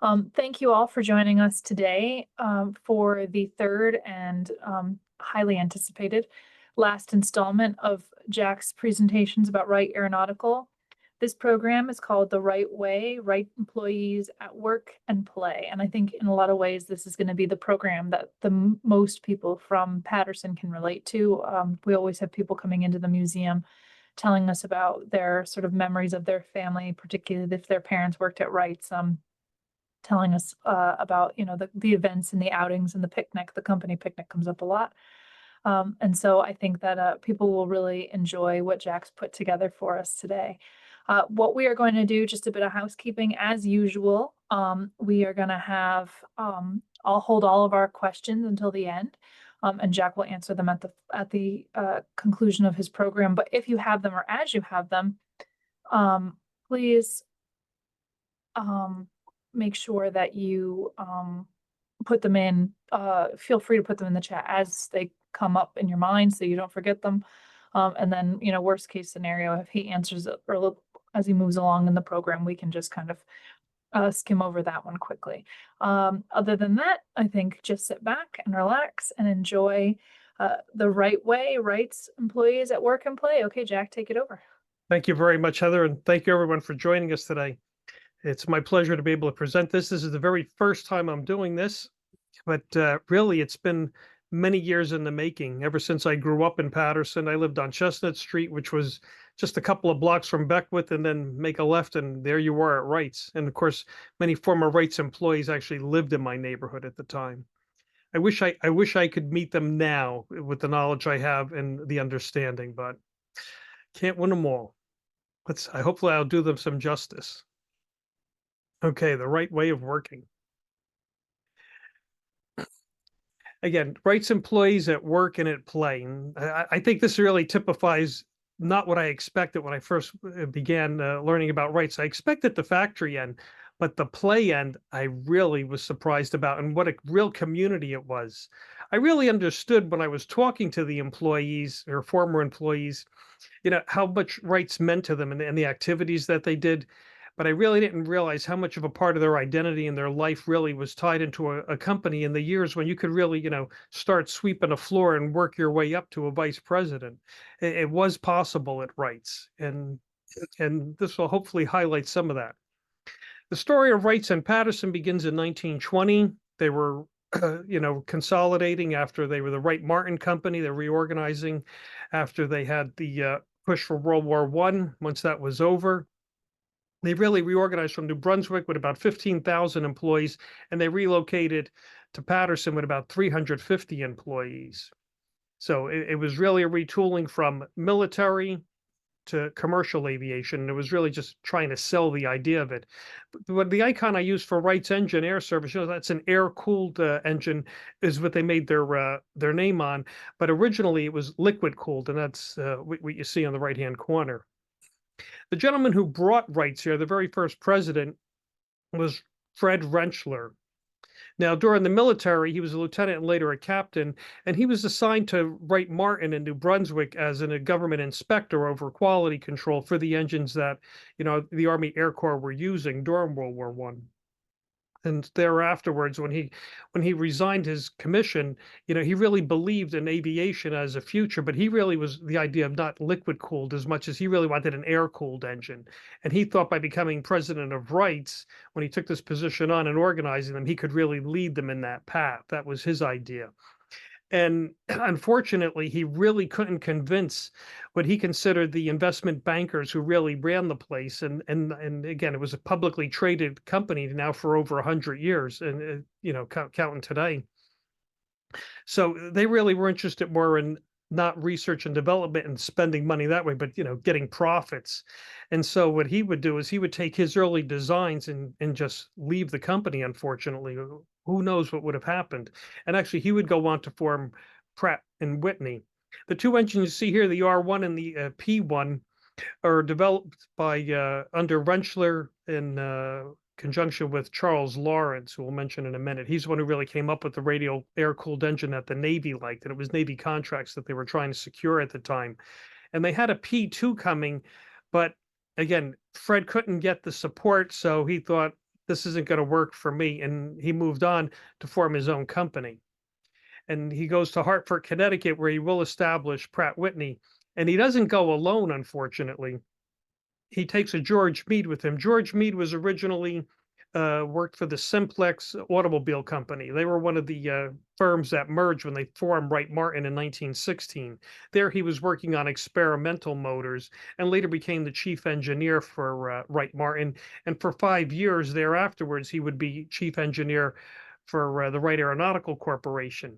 Thank you all for joining us today for the third and highly anticipated last installment of Jack's presentations about Wright Aeronautical. This program is called The Right Way, Wright Employees at Work and Play. And I think in a lot of ways, this is going to be the program that the most people from Paterson can relate to. We always have people coming into the museum telling us about their sort of memories of their family, particularly if their parents worked at Wrights. Telling us about the events and the outings and the picnic. The company picnic comes up a lot. And so I think that people will really enjoy what Jack's put together for us today. What we are going to do, just a bit of housekeeping as usual. We are going to have, I'll hold all of our questions until the end, and Jack will answer them at the conclusion of his program. But if you have them or as you have them, please make sure that you put them in, feel free to put them in the chat as they come up in your mind so you don't forget them. And then, worst case scenario, if he answers it or as he moves along in the program, we can just kind of skim over that one quickly. Other than that, I think just sit back and relax and enjoy The Right Way, Wrights Employees at Work and Play. Okay, Jack, take it over. Thank you very much, Heather, and thank you everyone for joining us today. It's my pleasure to be able to present this. This is the very first time I'm doing this, but really it's been many years in the making. Ever since I grew up in Paterson, I lived on Chestnut Street, which was just a couple of blocks from Beckwith, and then make a left, and there you are at Wrights. And of course, many former Wrights employees actually lived in my neighborhood at the time. I wish I could meet them now with the knowledge I have and the understanding, but can't win them all. Hopefully I'll do them some justice. Okay, the right way of working. Again, Wrights employees at work and at play. And I think this really typifies not what I expected when I first began learning about Wrights. I expected the factory end, but the play end, I really was surprised about, and what a real community it was. I really understood when I was talking to the employees or former employees, how much Wrights meant to them and the activities that they did. But I really didn't realize how much of a part of their identity and their life really was tied into a company in the years when you could really, start sweeping a floor and work your way up to a vice president. It was possible at Wrights, and this will hopefully highlight some of that. The story of Wrights and Paterson begins in 1920. They were, consolidating after they were the Wright Martin Company. They're reorganizing after they had the push for World War I. Once that was over, they really reorganized from New Brunswick with about 15,000 employees, and they relocated to Paterson with about 350 employees. So it was really a retooling from military to commercial aviation. And it was really just trying to sell the idea of it. But the icon I use for Wright's engine air service, that's an air-cooled engine, is what they made their name on. But originally it was liquid-cooled, and that's what you see on the right-hand corner. The gentleman who brought Wrights here, the very first president, was Fred Rentschler. Now, during the military, he was a lieutenant and later a captain, and he was assigned to Wright Martin in New Brunswick as a government inspector over quality control for the engines that, the Army Air Corps were using during World War I. And thereafterwards, when he resigned his commission, he really believed in aviation as a future, but he really was the idea of not liquid cooled as much as he really wanted an air cooled engine. And he thought by becoming president of Wrights, when he took this position on and organizing them, he could really lead them in that path. That was his idea. And unfortunately, he really couldn't convince what he considered the investment bankers who really ran the place. And again, it was a publicly traded company now for over 100 years, and counting today. So they really were interested more in not research and development and spending money that way, but getting profits. And so what he would do is he would take his early designs and just leave the company. Unfortunately, who knows what would have happened? And actually, he would go on to form Pratt and Whitney. The two engines you see here, the R1 and the P1, are developed by under Rentschler in conjunction with Charles Lawrence, who we'll mention in a minute. He's the one who really came up with the radial air-cooled engine that the Navy liked, and it was Navy contracts that they were trying to secure at the time. And they had a P2 coming, but again, Fred couldn't get the support, so he thought, this isn't going to work for me. And he moved on to form his own company. And he goes to Hartford, Connecticut, where he will establish Pratt Whitney. And he doesn't go alone, unfortunately. He takes a George Meade with him. George Meade was originally worked for the Simplex Automobile Company. They were one of the firms that merged when they formed Wright Martin in 1916. There, he was working on experimental motors and later became the chief engineer for Wright Martin. And for 5 years thereafterwards, he would be chief engineer for the Wright Aeronautical Corporation.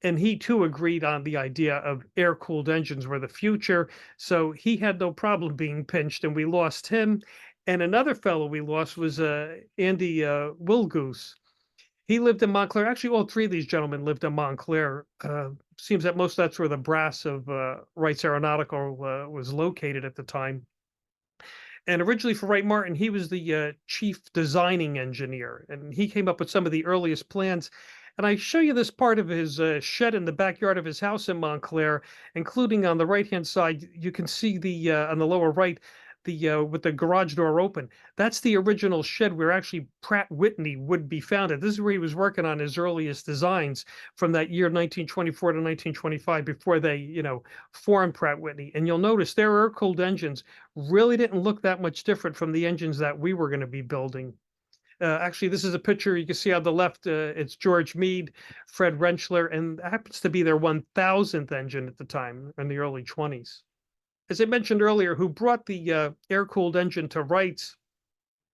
And he too agreed on the idea of air-cooled engines were the future. So he had no problem being pinched, and we lost him. And another fellow we lost was Andy Wilgoose. He lived in Montclair. Actually, all three of these gentlemen lived in Montclair. Seems that most that's where the brass of Wright's Aeronautical was located at the time. And originally for Wright Martin, he was the chief designing engineer, and he came up with some of the earliest plans. And I show you this part of his shed in the backyard of his house in Montclair, including on the right-hand side, you can see the on the lower right, the with the garage door open. That's the original shed where actually Pratt Whitney would be founded. This is where he was working on his earliest designs from that year 1924 to 1925 before they, formed Pratt Whitney. And you'll notice their air-cooled engines really didn't look that much different from the engines that we were going to be building. Actually, this is a picture you can see on the left. It's George Meade, Fred Rentschler, and that happens to be their 1000th engine at the time in the early 20s. As I mentioned earlier, who brought the air-cooled engine to Wrights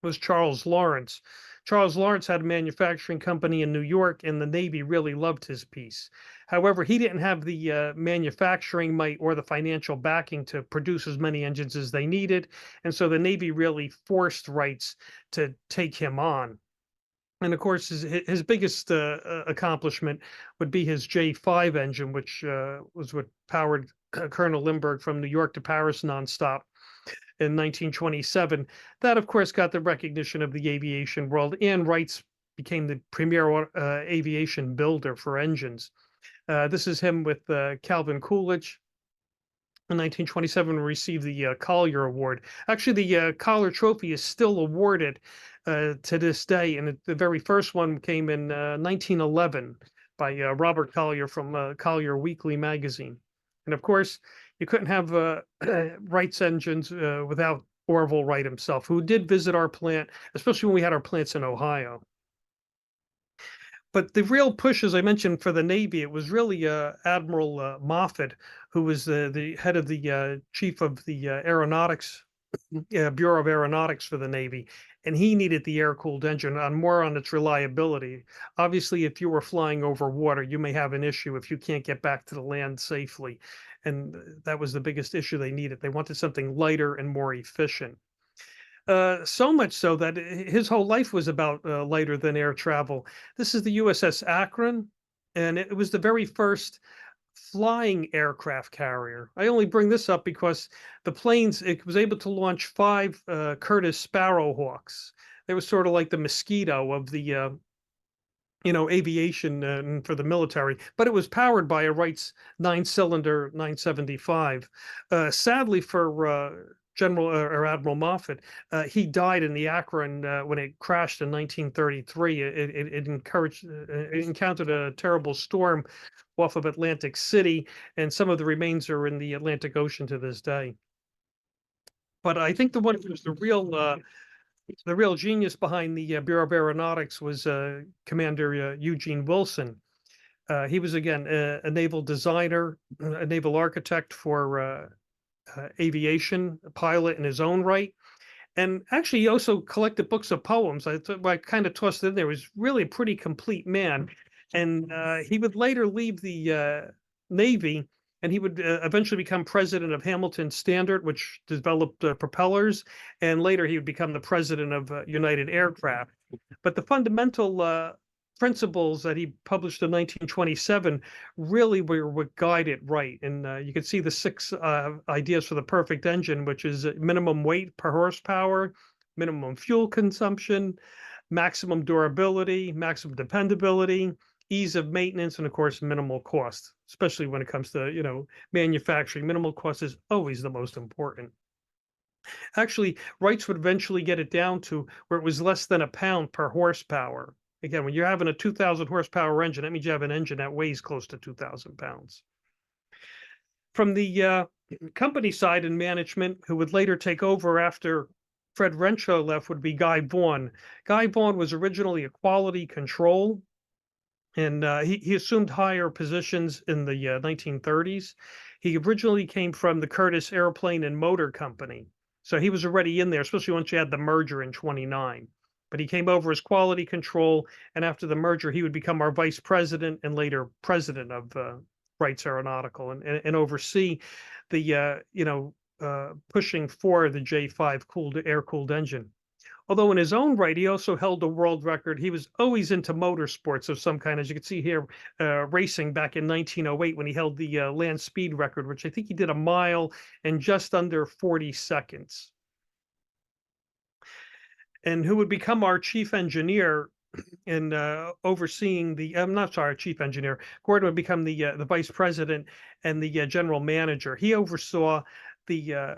was Charles Lawrence. Charles Lawrence had a manufacturing company in New York, and the Navy really loved his piece. However, he didn't have the manufacturing might or the financial backing to produce as many engines as they needed, and so the Navy really forced Wrights to take him on. And of course, his biggest accomplishment would be his J5 engine, which was what powered Colonel Lindbergh from New York to Paris nonstop in 1927. That, of course, got the recognition of the aviation world, and Wrights became the premier aviation builder for engines. This is him with Calvin Coolidge. In 1927, received the Collier Award. Actually, the Collier Trophy is still awarded to this day, and the very first one came in 1911 by Robert Collier from Collier Weekly magazine. And of course, you couldn't have Wright's engines without Orville Wright himself, who did visit our plant, especially when we had our plants in Ohio. But the real push, as I mentioned, for the Navy, it was really Admiral Moffett, who was the head of the chief of the aeronautics, Bureau of Aeronautics for the Navy, and he needed the air-cooled engine more on its reliability. Obviously, if you were flying over water, you may have an issue if you can't get back to the land safely, and that was the biggest issue they needed. They wanted something lighter and more efficient. So much so that his whole life was about lighter than air travel. This is the USS Akron, and it was the very first flying aircraft carrier. I only bring this up because the planes, it was able to launch 5 Curtiss Sparrowhawks. They were sort of like the Mosquito of the aviation for the military, but it was powered by a Wright's 9-cylinder 975. Sadly for General or Admiral Moffett, he died in the Akron when it crashed in 1933. It encountered a terrible storm off of Atlantic City, and some of the remains are in the Atlantic Ocean to this day. But I think the one who was the real genius behind the Bureau of Aeronautics was Commander Eugene Wilson. He was, again, a naval designer, a naval architect for aviation, a pilot in his own right. And actually, he also collected books of poems. I kind of tossed it in there. He was really a pretty complete man. And he would later leave the Navy, and he would eventually become president of Hamilton Standard, which developed propellers. And later, he would become the president of United Aircraft. But the fundamental principles that he published in 1927 really were what guided Wright. And you can see the 6 ideas for the perfect engine, which is minimum weight per horsepower, minimum fuel consumption, maximum durability, maximum dependability, ease of maintenance, and of course, minimal cost, especially when it comes to, manufacturing. Minimal cost is always the most important. Actually, Wrights would eventually get it down to where it was less than a pound per horsepower. Again, when you're having a 2,000 horsepower engine, that means you have an engine that weighs close to 2,000 pounds. From the company side and management, who would later take over after Fred Renshaw left, would be Guy Vaughan. Guy Vaughan was originally a quality control, and he assumed higher positions in the 1930s. He originally came from the Curtiss Airplane and Motor Company, so he was already in there, especially once you had the merger in 29. But he came over as quality control, and after the merger, he would become our vice president and later president of Wrights Aeronautical, and oversee the pushing for the J5 cooled air cooled engine. Although in his own right, he also held a world record. He was always into motorsports of some kind, as you can see here, racing back in 1908 when he held the land speed record, which I think he did a mile in just under 40 seconds. And who would become our chief engineer in overseeing the, I'm not sorry, chief engineer. Gordon would become the vice president and the general manager. He oversaw the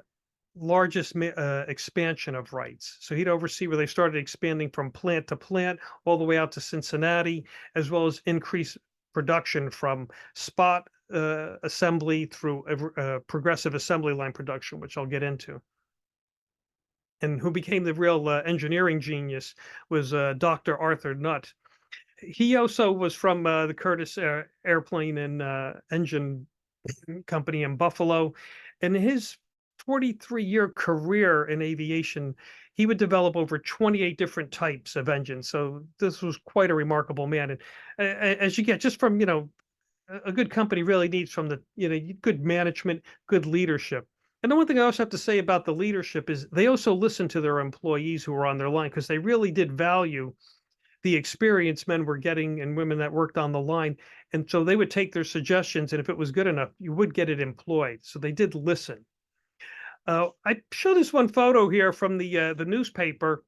largest expansion of Wrights. So he'd oversee where they started expanding from plant to plant all the way out to Cincinnati, as well as increase production from spot assembly through progressive assembly line production, which I'll get into. And who became the real engineering genius was Dr. Arthur Nutt. He also was from the Curtiss Airplane and Engine Company in Buffalo. In his 43-year career in aviation, he would develop over 28 different types of engines. So this was quite a remarkable man. And as you get just from, a good company really needs from the, good management, good leadership. And the one thing I also have to say about the leadership is they also listened to their employees who were on their line, because they really did value the experienced men were getting and women that worked on the line. And so they would take their suggestions, and if it was good enough, you would get it employed. So they did listen. I show this one photo here from the newspaper,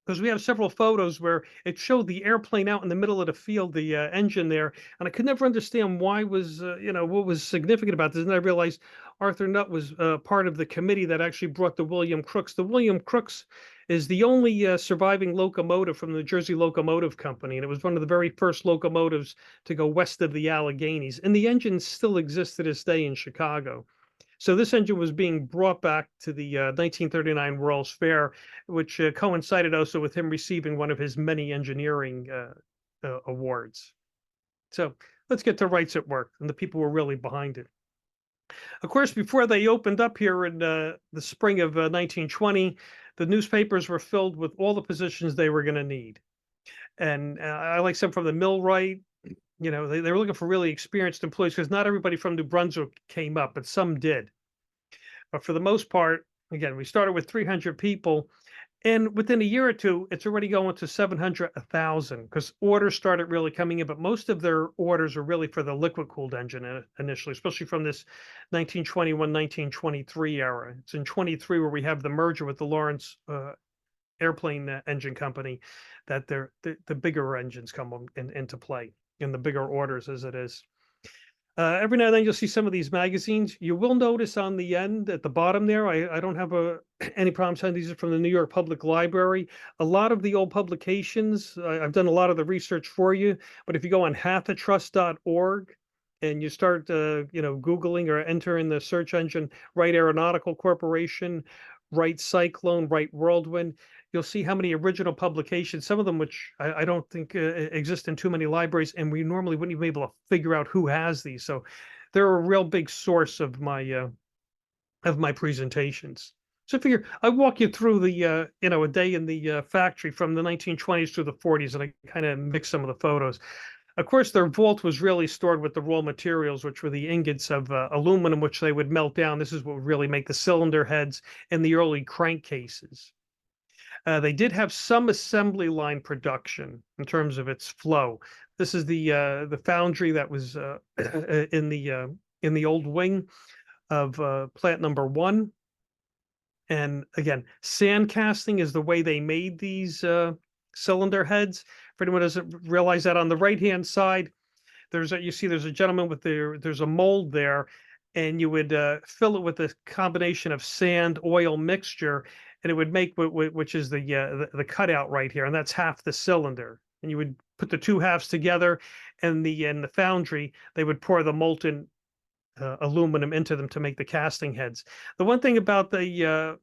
because we have several photos where it showed the airplane out in the middle of the field, the engine there, and I could never understand why was what was significant about this. And I realized Arthur Nutt was part of the committee that actually brought the William Crooks. The William Crooks is the only surviving locomotive from the Jersey Locomotive Company, and it was one of the very first locomotives to go west of the Alleghenies. And the engine still exists to this day in Chicago. So this engine was being brought back to the 1939 World's Fair, which coincided also with him receiving one of his many engineering awards. So let's get to Wrights at Work and the people who were really behind it. Of course, before they opened up here in the spring of 1920, the newspapers were filled with all the positions they were going to need. And I like some from the millwright. They were looking for really experienced employees, because not everybody from New Brunswick came up, but some did. But for the most part, again, we started with 300 people, and within a year or two, it's already going to 700, 1,000, because orders started really coming in. But most of their orders are really for the liquid cooled engine initially, especially from this 1921, 1923 era. It's in 23 where we have the merger with the Lawrence Airplane Engine Company that the bigger engines come into play, in the bigger orders as it is. Every now and then you'll see some of these magazines. You will notice on the end at the bottom there, I don't have any problem saying these are from the New York Public Library. A lot of the old publications, I've done a lot of the research for you, but if you go on hathatrust.org and you start, Googling or entering the search engine, Wright Aeronautical Corporation, Wright Cyclone, Wright Whirlwind, you'll see how many original publications, some of them which I don't think exist in too many libraries, and we normally wouldn't even be able to figure out who has these. So they're a real big source of my presentations. So I figure I walk you through the a day in the factory from the 1920s through the 40s, and I kind of mix some of the photos. Of course, their vault was really stored with the raw materials, which were the ingots of aluminum, which they would melt down. This is what would really make the cylinder heads and the early crankcases. They did have some assembly line production in terms of its flow. This is the foundry that was in the old wing of plant number 1. And again, sand casting is the way they made these cylinder heads. For anyone who doesn't realize that, on the right-hand side, there's a gentleman with there's a mold there, and you would fill it with a combination of sand oil mixture, and it would make which is the cutout right here, and that's half the cylinder. And you would put the two halves together, and the foundry they would pour the molten aluminum into them to make the casting heads. The one thing about the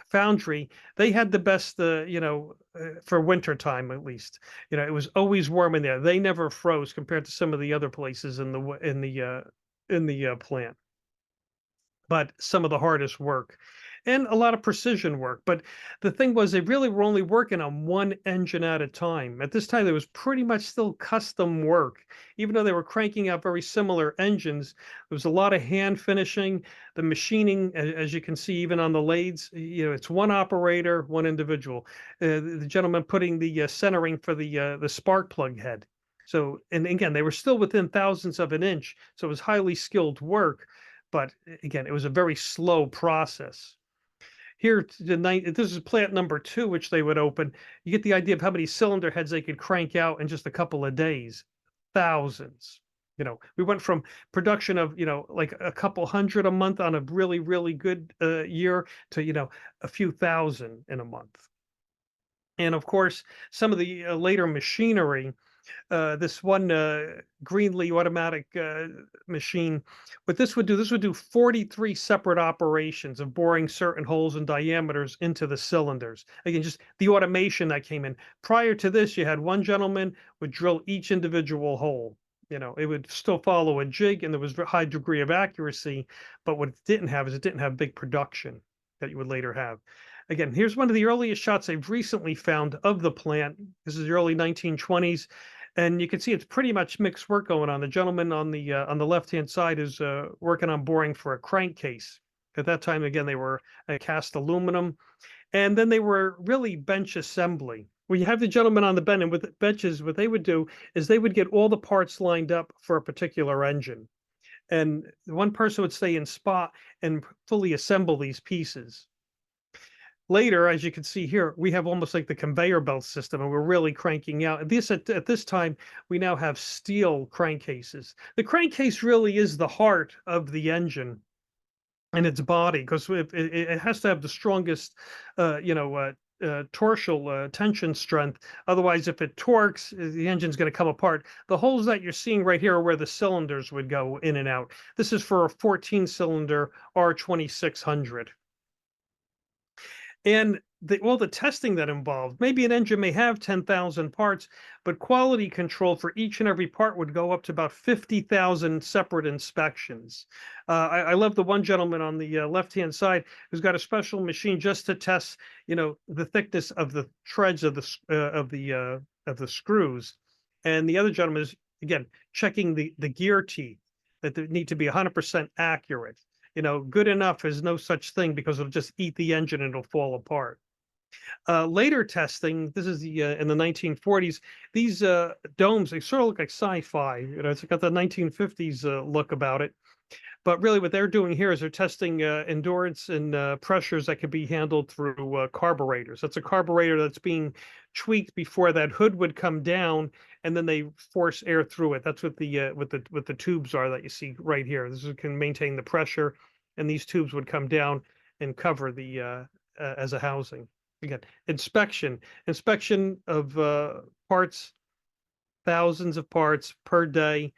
foundry, they had the best, for winter time at least. It was always warm in there. They never froze compared to some of the other places in the plant. But some of the hardest work and a lot of precision work. But the thing was, they really were only working on one engine at a time. At this time, there was pretty much still custom work. Even though they were cranking out very similar engines, there was a lot of hand finishing. The machining, as you can see, even on the lathes, it's one operator, one individual. The gentleman putting the centering for the spark plug head. So, and again, they were still within thousandths of an inch, so it was highly skilled work. But again, it was a very slow process. Here, this is plant number 2, which they would open. You get the idea of how many cylinder heads they could crank out in just a couple of days. Thousands. We went from production of, like a couple hundred a month on a really, really good year to, a few thousand in a month. And of course, some of the later machinery, this one Greenlee automatic machine. What this would do 43 separate operations of boring certain holes and diameters into the cylinders. Again, just the automation that came in. Prior to this, you had one gentleman would drill each individual hole. It would still follow a jig, and there was a high degree of accuracy. But what it didn't have is it didn't have big production that you would later have. Again, here's one of the earliest shots I've recently found of the plant. This is the early 1920s. And you can see it's pretty much mixed work going on. The gentleman on the left-hand side is working on boring for a crankcase. At that time, again, they were cast aluminum. And then they were really bench assembly. When you have the gentleman on the bench, and with benches, what they would do is they would get all the parts lined up for a particular engine. And one person would stay in spot and fully assemble these pieces. Later, as you can see here, we have almost like the conveyor belt system, and we're really cranking out. At this time, we now have steel crankcases. The crankcase really is the heart of the engine and its body, because it has to have the strongest, torsional tension strength. Otherwise, if it torques, the engine's going to come apart. The holes that you're seeing right here are where the cylinders would go in and out. This is for a 14-cylinder R2600. And all the testing that involved, maybe an engine may have 10,000 parts, but quality control for each and every part would go up to about 50,000 separate inspections. I love the one gentleman on the left-hand side who's got a special machine just to test, the thickness of the treads of the screws. And the other gentleman is, again, checking the gear teeth that they need to be 100% accurate. Good enough is no such thing, because it'll just eat the engine and it'll fall apart. Later testing, this is in the 1940s, these domes, they sort of look like sci-fi. It's got the 1950s look about it. But really what they're doing here is they're testing endurance and pressures that can be handled through carburetors. That's a carburetor that's being tweaked before that hood would come down, and then they force air through it. That's what the tubes are that you see right here. This can maintain the pressure, and these tubes would come down and cover the as a housing. Again, inspection of parts, thousands of parts per day,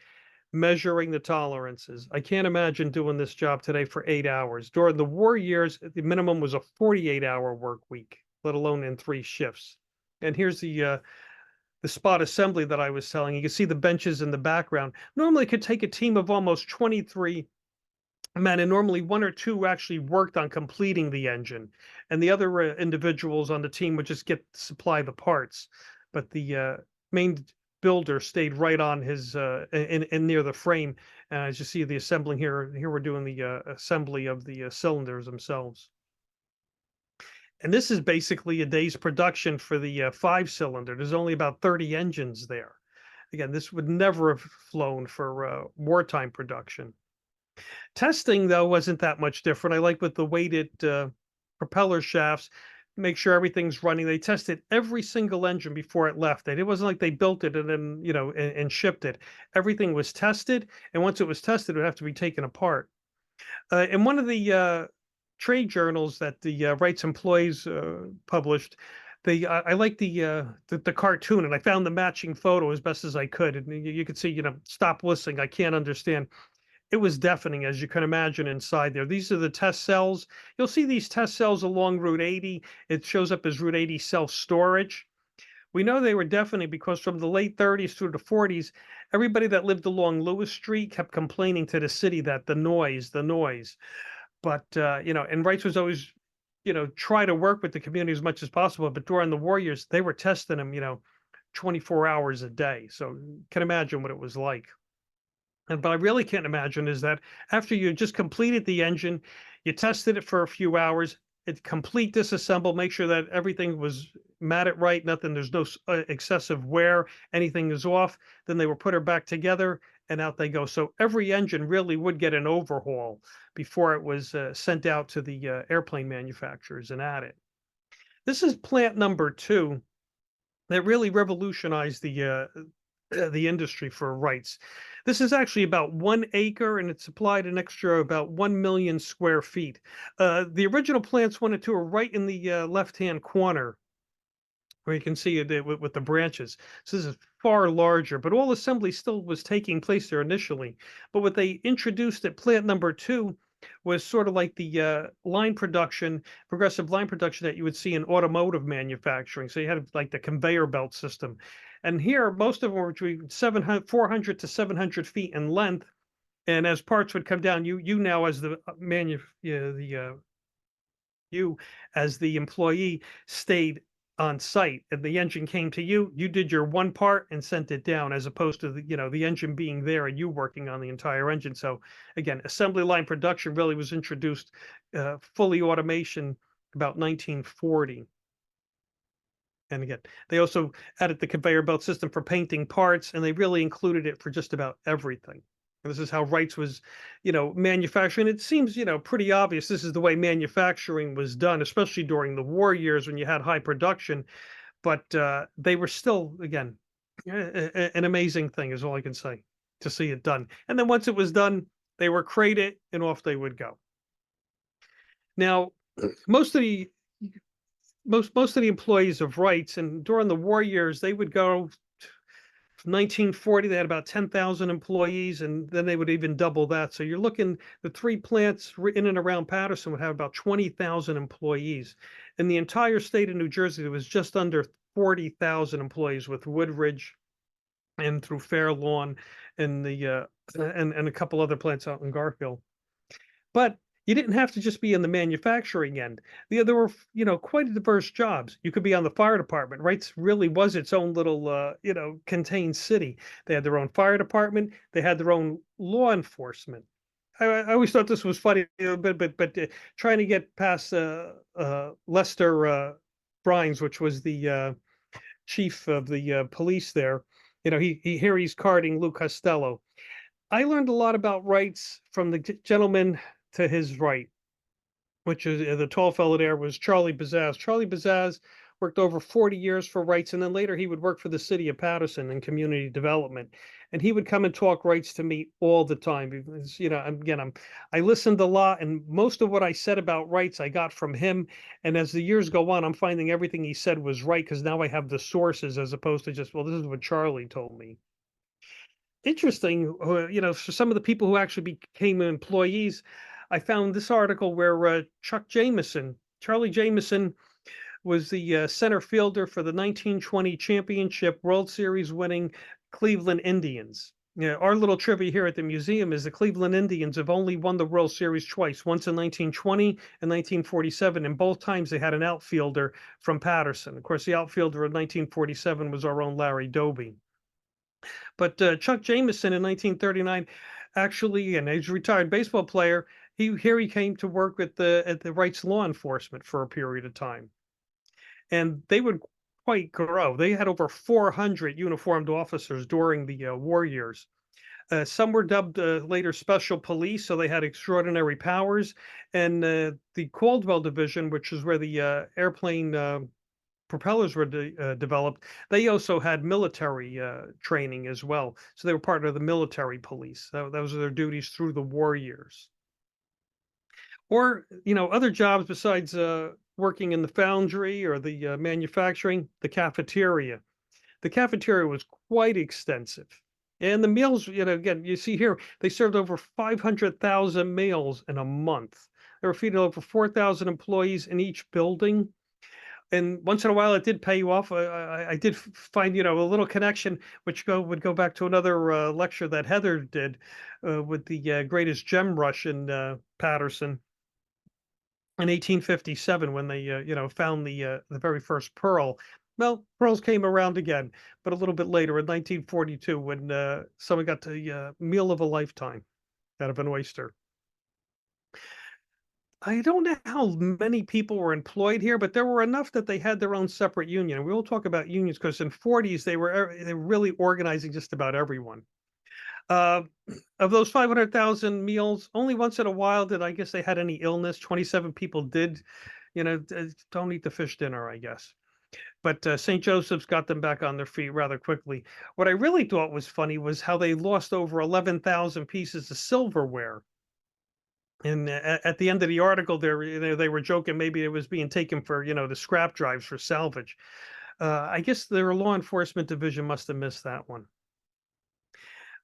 measuring the tolerances. I can't imagine doing this job today for 8 hours. During the war years, the minimum was a 48-hour work week, let alone in 3 shifts. And here's the spot assembly that I was telling you. You can see the benches in the background. Normally, it could take a team of almost 23 men, and normally 1 or 2 actually worked on completing the engine, and the other individuals on the team would just supply the parts. But the main builder stayed right on his in near the frame. As you see the assembling here we're doing the assembly of the cylinders themselves. And this is basically a day's production for the 5-cylinder. There's only about 30 engines there. Again, this would never have flown for wartime production. Testing, though, wasn't that much different. I like with the weighted propeller shafts, make sure everything's running. They tested every single engine before it left. It wasn't like they built it and then, and shipped it. Everything was tested. And once it was tested, it would have to be taken apart. In one of the trade journals that the Wrights employees published, I like the cartoon, and I found the matching photo as best as I could, and you could see, stop listening. I can't understand. It was deafening, as you can imagine, inside there. These are the test cells. You'll see these test cells along Route 80. It shows up as Route 80 self storage. We know they were deafening because from the late 30s through the 40s, everybody that lived along Lewis Street kept complaining to the city that the noise. But, and Wrights was always, try to work with the community as much as possible. But during the war years, they were testing them, 24 hours a day. So you can imagine what it was like. And but I really can't imagine is that after you just completed the engine, you tested it for a few hours, it complete disassemble, make sure that everything was matted right, nothing, there's no excessive wear, anything is off. Then they were put her back together, and out they go. So every engine really would get an overhaul before it was sent out to the airplane manufacturers and added. This is plant number two that really revolutionized the industry for Wrights. This is actually about 1 acre, and it supplied an extra about 1 million square feet. The original plants 1 and 2 are right in the left-hand corner, where you can see it with the branches. So this is far larger, but all assembly still was taking place there initially. But what they introduced at plant number two was sort of like the line production, progressive line production that you would see in automotive manufacturing. So you had like the conveyor belt system. And here, most of them were between 400 to 700 feet in length. And as parts would come down, you now as the you as the employee stayed on site, and the engine came to you, you did your one part and sent it down, as opposed to the engine being there and you working on the entire engine. So again, assembly line production really was introduced, fully automation about 1940. And again, they also added the conveyor belt system for painting parts, and they really included it for just about everything. And this is how Wrights was, manufacturing. It seems, pretty obvious this is the way manufacturing was done, especially during the war years when you had high production. But they were still, again, an amazing thing is all I can say to see it done. And then once it was done, they were crated and off they would go. Now, most of the most of the employees of Wrights, and during the war years, they would go. 1940, they had about 10,000 employees, and then they would even double that. So you're looking, the three plants in and around Paterson would have about 20,000 employees. In the entire state of New Jersey, there was just under 40,000 employees, with Woodridge and through Fair Lawn and and a couple other plants out in Garfield. But you didn't have to just be in the manufacturing end. There were, quite diverse jobs. You could be on the fire department. Wrights really was its own little, contained city. They had their own fire department. They had their own law enforcement. I always thought this was funny, but trying to get past Lester Brines, which was the chief of the police there. He's carding Lou Costello. I learned a lot about Wrights from the gentleman to his right, which is the tall fellow there, was Charlie Bazaz. Charlie Bazaz worked over 40 years for Wrights, and then later he would work for the city of Paterson in community development. And he would come and talk Wrights to me all the time. Because, again, I listened a lot, and most of what I said about Wrights I got from him. And as the years go on, I'm finding everything he said was right, because now I have the sources as opposed to just, well, this is what Charlie told me. Interesting, for some of the people who actually became employees, I found this article where Charlie Jameson, was the center fielder for the 1920 championship World Series winning Cleveland Indians. Our little trivia here at the museum is the Cleveland Indians have only won the World Series twice, once in 1920 and 1947, and both times they had an outfielder from Paterson. Of course, the outfielder of 1947 was our own Larry Doby. But Chuck Jameson in 1939, actually, and he's a retired baseball player, he came to work at the Wrights law enforcement for a period of time. And they would quite grow. They had over 400 uniformed officers during the war years. Some were dubbed later special police, so they had extraordinary powers. And the Caldwell Division, which is where the airplane propellers were developed, they also had military training as well. So they were part of the military police. Those are their duties through the war years. Or, other jobs besides working in the foundry or the manufacturing, the cafeteria. The cafeteria was quite extensive. And the meals, again, you see here, they served over 500,000 meals in a month. They were feeding over 4,000 employees in each building. And once in a while, it did pay you off. I did find, a little connection, which would go back to another lecture that Heather did with the greatest gem rush in Paterson in 1857 when they found the very first pearl. Well, pearls came around again, but a little bit later in 1942 when someone got the meal of a lifetime out of an oyster. I don't know how many people were employed here, but there were enough that they had their own separate union. And we will talk about unions because in 40s they were really organizing just about everyone. Uh, of those 500,000 meals, only once in a while did I guess they had any illness. 27 people did, don't eat the fish dinner, I guess. But St. Joseph's got them back on their feet rather quickly. What I really thought was funny was how they lost over 11,000 pieces of silverware. And at the end of the article, they were joking maybe it was being taken for the scrap drives for salvage. I guess their law enforcement division must have missed that one.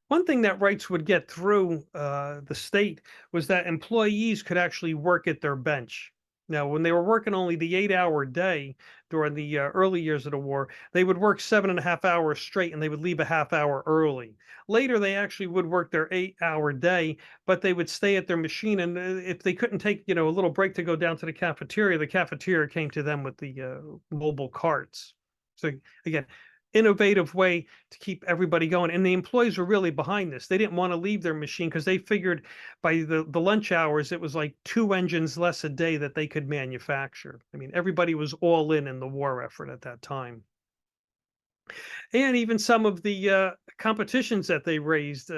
One thing that Wrights would get through the state was that employees could actually work at their bench. Now, when they were working only the 8-hour day during the early years of the war, they would work 7.5 hours straight and they would leave a half hour early. Later, they actually would work their 8-hour day, but they would stay at their machine. And if they couldn't take, a little break to go down to the cafeteria came to them with the mobile carts. So again, innovative way to keep everybody going. And the employees were really behind this. They didn't want to leave their machine because they figured by the lunch hours, it was like 2 engines less a day that they could manufacture. I mean, everybody was all in the war effort at that time. And even some of the competitions that they raised,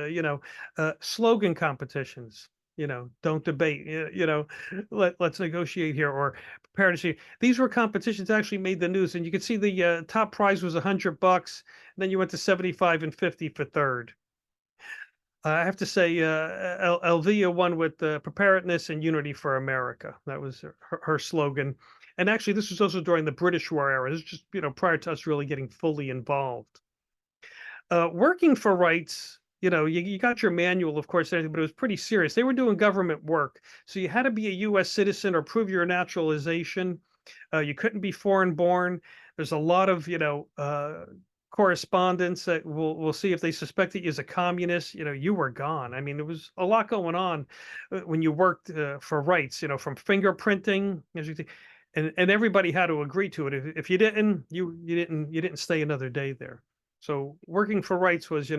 slogan competitions. Don't debate. Let's negotiate here or prepare to see. These were competitions that actually made the news, and you can see the top prize was $100. Then you went to 75 and 50 for third. I have to say, Elvia won with preparedness and unity for America. That was her slogan. And actually, this was also during the British War era. This is just prior to us really getting fully involved. Working for Wrights, you got your manual, of course, but it was pretty serious. They were doing government work, so you had to be a U.S. citizen or prove your naturalization. You couldn't be foreign born. There's a lot of correspondence that we'll see if they suspected you as a communist. You were gone. I mean, there was a lot going on when you worked for Wrights. From fingerprinting, as you think, and everybody had to agree to it. If you didn't, you didn't stay another day there. So working for Wrights was,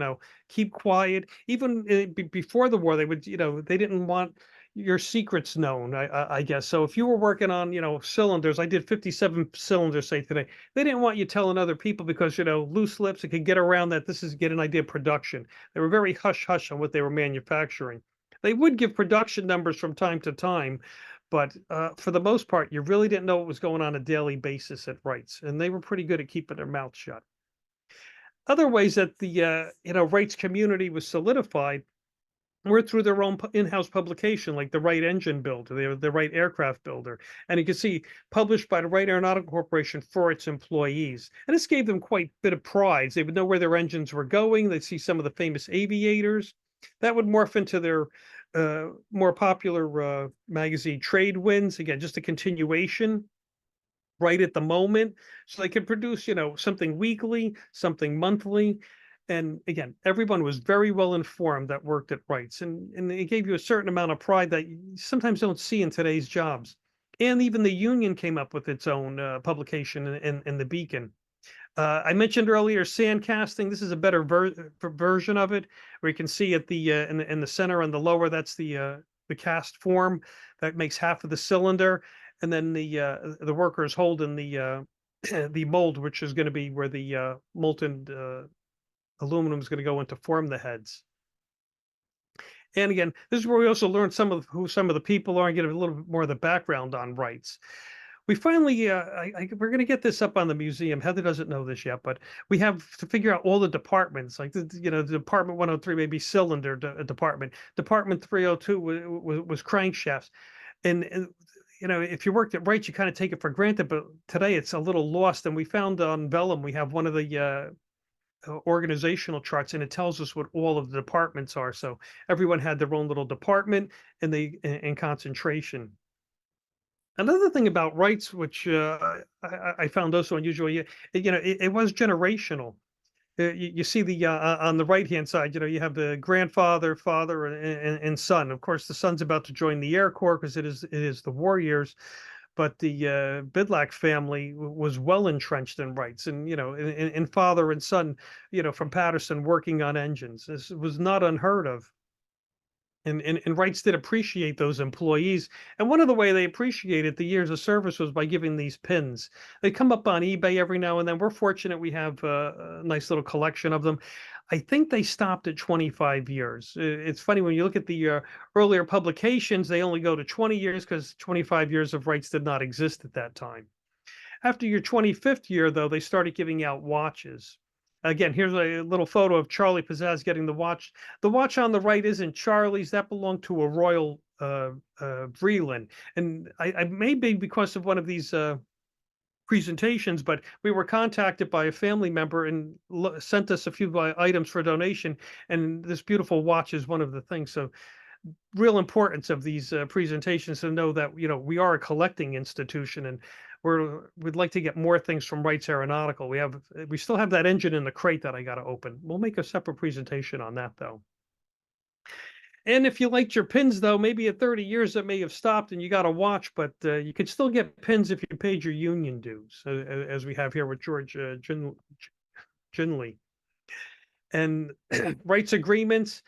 keep quiet. Even before the war, they would, they didn't want your secrets known, I guess. So if you were working on, cylinders, I did 57 cylinders, say today, they didn't want you telling other people because, loose lips, it could get around that this is get an idea of production. They were very hush hush on what they were manufacturing. They would give production numbers from time to time, but for the most part, you really didn't know what was going on a daily basis at Wrights, and they were pretty good at keeping their mouth shut. Other ways that the Wrights community was solidified were through their own in-house publication, like the Wright engine builder, the Wright aircraft builder, and you can see published by the Wright Aeronautical Corporation for its employees. And this gave them quite a bit of pride. They would know where their engines were going. They'd see some of the famous aviators. That would morph into their more popular magazine Trade Winds. Again, just a continuation right at the moment, so they could produce something weekly, something monthly. And again, everyone was very well informed that worked at Wrights, and it gave you a certain amount of pride that you sometimes don't see in today's jobs. And even the union came up with its own publication in the Beacon. I mentioned earlier sand casting. This is a better version of it, where you can see at the in the center and the lower, that's the cast form that makes half of the cylinder, and then the workers holding the the mold, which is going to be where the molten aluminum is going to go in to form the heads. And again, this is where we also learn who some of the people are and get a little bit more of the background on Wrights. We finally, we're going to get this up on the museum. Heather doesn't know this yet, but we have to figure out all the departments, like the Department 103 maybe cylinder department. Department 302 was crankshafts. And if you worked at Wright, you kind of take it for granted, but today it's a little lost. And we found on Vellum, we have one of the organizational charts, and it tells us what all of the departments are. So everyone had their own little department and and concentration. Another thing about rights, which I found also unusual, it was generational. You see on the right hand side, you have the grandfather, father, and son. Of course, the son's about to join the Air Corps because it is the war years. But the Bidlack family was well entrenched in rights, and and father and son, from Paterson working on engines. This was not unheard of. And Wrights did appreciate those employees. And one of the way they appreciated the years of service was by giving these pins. They come up on eBay every now and then. We're fortunate we have a nice little collection of them. I think they stopped at 25 years. It's funny when you look at the earlier publications, they only go to 20 years because 25 years of Wrights did not exist at that time. After your 25th year, though, they started giving out watches. Again, here's a little photo of Charlie Pizzazz getting the watch. The watch on the right isn't Charlie's. That belonged to a Royal Vreeland. And I may be because of one of these presentations, but we were contacted by a family member and sent us a few items for donation. And this beautiful watch is one of the things. So real importance of these presentations to know that we are a collecting institution, and we'd like to get more things from Wrights Aeronautical. We still have that engine in the crate that I got to open. We'll make a separate presentation on that though. And if you liked your pins though, maybe at 30 years it may have stopped and you got a watch, but you could still get pins if you paid your union dues, as we have here with George Ginley. And rights agreements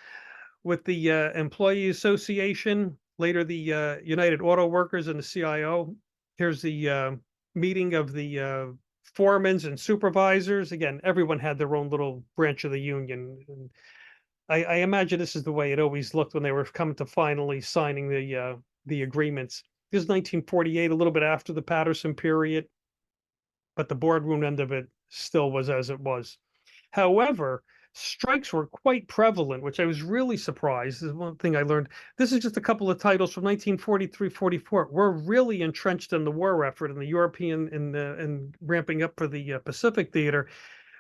with the Employee Association, later the United Auto Workers and the CIO. Here's the meeting of the foremans and supervisors. Again, everyone had their own little branch of the union. And I imagine this is the way it always looked when they were coming to finally signing the agreements. This is 1948, a little bit after the Paterson period, but the boardroom end of it still was as it was. However, strikes were quite prevalent, which I was really surprised. This is one thing I learned. This is just a couple of titles from 1943-44. We're really entrenched in the war effort in the European and ramping up for the Pacific theater.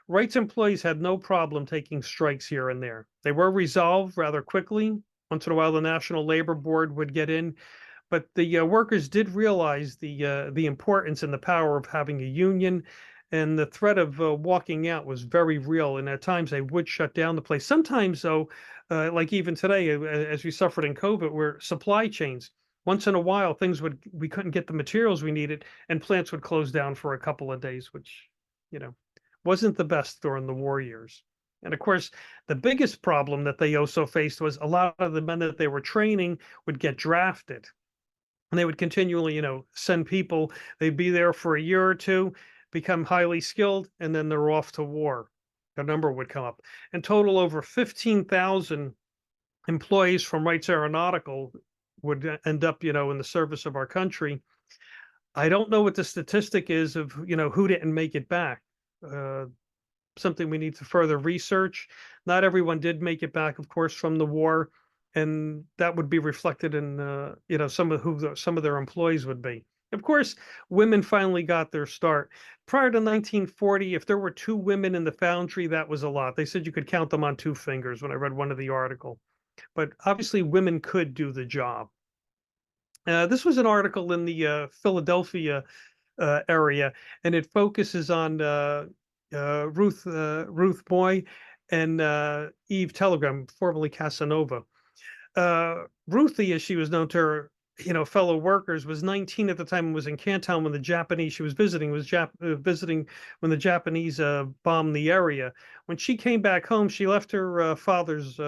Wrights employees had no problem taking strikes here and there. They were resolved rather quickly. Once in a while, the National Labor Board would get in, but the workers did realize the importance and the power of having a union. And the threat of walking out was very real. And at times they would shut down the place. Sometimes, though, like even today, as we suffered in COVID, where supply chains, once in a while, we couldn't get the materials we needed, and plants would close down for a couple of days, which, wasn't the best during the war years. And of course, the biggest problem that they also faced was a lot of the men that they were training would get drafted. And they would continually, send people. They'd be there for a year or two, become highly skilled, and then they're off to war. The number would come up. In total, over 15,000 employees from Wrights Aeronautical would end up, in the service of our country. I don't know what the statistic is of, who didn't make it back. Something we need to further research. Not everyone did make it back, of course, from the war, and that would be reflected in, some of their employees would be. Of course, women finally got their start. Prior to 1940, if there were 2 women in the foundry, that was a lot. They said you could count them on 2 fingers when I read one of the article. But obviously, women could do the job. This was an article in the Philadelphia area, and it focuses on Ruth Moy and Eve Telegram, formerly Casanova. Ruthie, as she was known to her fellow workers, was 19 at the time and was in Canton when the Japanese she was visiting visiting when the Japanese bombed the area. When she came back home, she left her father's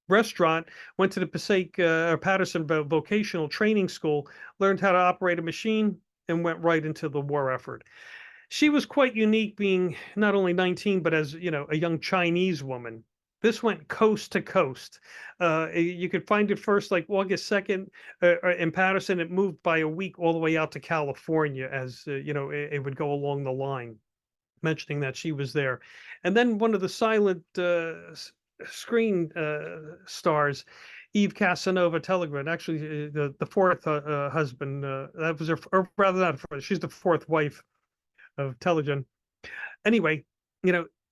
restaurant, went to the Paterson Vocational Training School, learned how to operate a machine, and went right into the war effort. She was quite unique, being not only 19, but as a young Chinese woman. This went coast to coast. You could find it first like August 2nd in Paterson. It moved by a week all the way out to California as, it would go along the line, mentioning that she was there. And then one of the silent screen stars, Eve Casanova Telegran, actually the fourth husband, that was her, or rather not fourth, she's the fourth wife of Telegram. Anyway,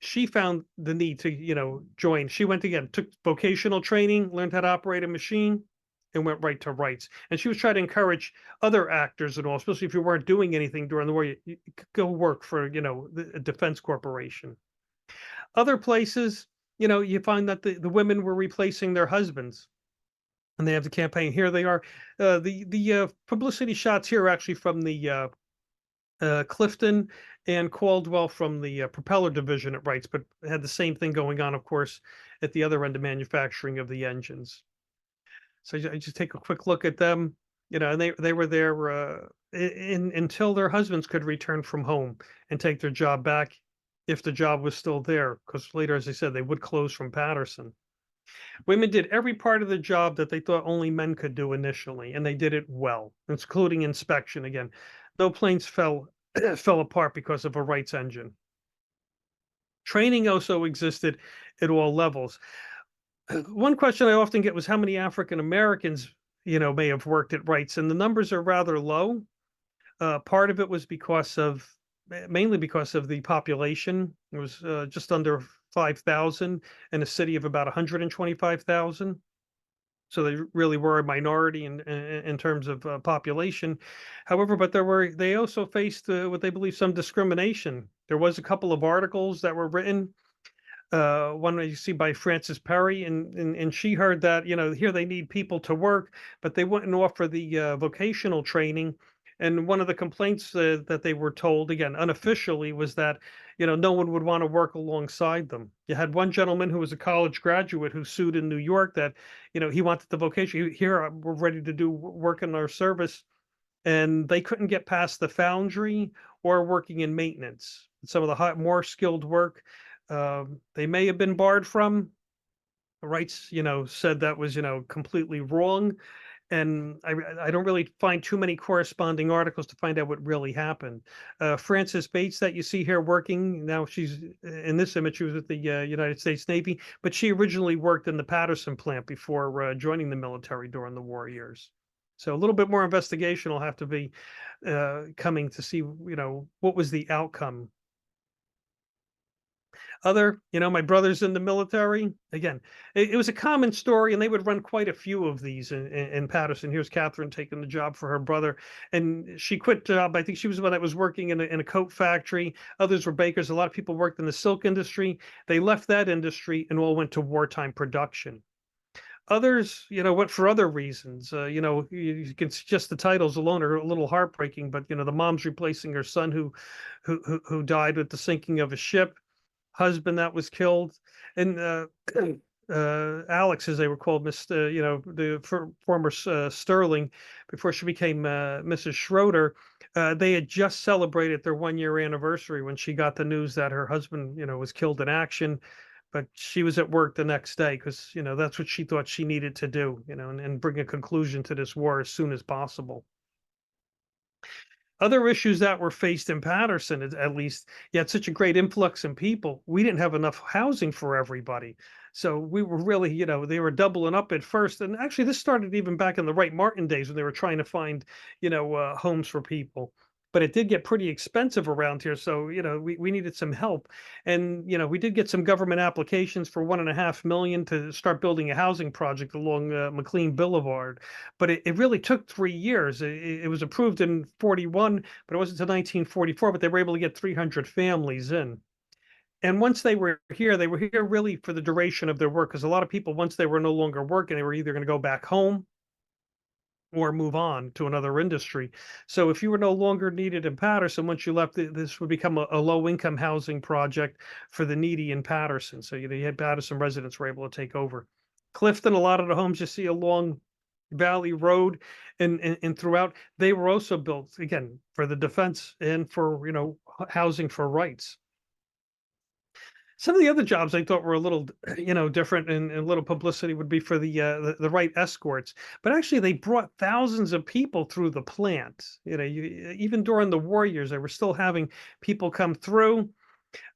she found the need to, join. She went again, took vocational training, learned how to operate a machine, and went right to Wrights. And she was trying to encourage other actors and all, especially if you weren't doing anything during the war, you could go work for, the Defense Corporation. Other places, you find that the women were replacing their husbands. And they have the campaign. Here they are. The publicity shots here are actually from the Clifton and Caldwell from the propeller division at Wrights, but had the same thing going on, of course, at the other end of manufacturing of the engines. So I just take a quick look at them, and they were there until their husbands could return from home and take their job back if the job was still there, because later, as I said, they would close from Paterson. Women did every part of the job that they thought only men could do initially, and they did it well, including inspection. Again, no planes fell fell apart because of a Wright's engine. Training also existed at all levels. One question I often get was how many African Americans, may have worked at Wright's, and the numbers are rather low. Part of it was mainly because of the population. It was just under 5,000 in a city of about 125,000. So they really were a minority in terms of population. However, but they also faced what they believe some discrimination. There was a couple of articles that were written. One you see by Frances Perry, and she heard that here they need people to work, but they wouldn't offer the vocational training. And one of the complaints that they were told, again, unofficially, was that, no one would want to work alongside them. You had one gentleman who was a college graduate who sued in New York that, he wanted the vocation. Here, we're ready to do work in our service. And they couldn't get past the foundry or working in maintenance. Some of the more skilled work they may have been barred from. The Wrights, said that was, completely wrong. And I don't really find too many corresponding articles to find out what really happened. Frances Bates, that you see here working now, she's in this image. She was with the United States Navy, but she originally worked in the Paterson plant before joining the military during the war years. So a little bit more investigation will have to be coming to see, what was the outcome. My brothers in the military, again, it was a common story, and they would run quite a few of these in Paterson. Here's Catherine taking the job for her brother, and she quit job. I think she was the one that was working in a coat factory. Others were bakers. A lot of people worked in the silk industry. They left that industry and all went to wartime production. Others, went for other reasons. You can just the titles alone are a little heartbreaking, but the mom's replacing her son who died with the sinking of a ship. Husband that was killed, and Alex, as they were called, the former Sterling, before she became Mrs. Schroeder. They had just celebrated their 1-year anniversary when she got the news that her husband, was killed in action. But she was at work the next day because, that's what she thought she needed to do, and bring a conclusion to this war as soon as possible. Other issues that were faced in Paterson, at least, you had such a great influx in people. We didn't have enough housing for everybody. So we were really, they were doubling up at first. And actually, this started even back in the Wright Martin days when they were trying to find, homes for people. But it did get pretty expensive around here. So, we needed some help. And, we did get some government applications for $1.5 million to start building a housing project along McLean Boulevard. But it really took 3 years. It was approved in 41, but it wasn't until 1944, but they were able to get 300 families in. And once they were here really for the duration of their work, because a lot of people, once they were no longer working, they were either going to go back home or move on to another industry. So if you were no longer needed in Paterson, once you left, this would become a low-income housing project for the needy in Paterson. So you had Paterson residents were able to take over. Clifton, a lot of the homes you see along Valley Road and throughout, they were also built, again, for the defense and for, housing for Wrights. Some of the other jobs I thought were a little, different and a little publicity would be for the Wright escorts. But actually, they brought thousands of people through the plant. Even during the war years, they were still having people come through.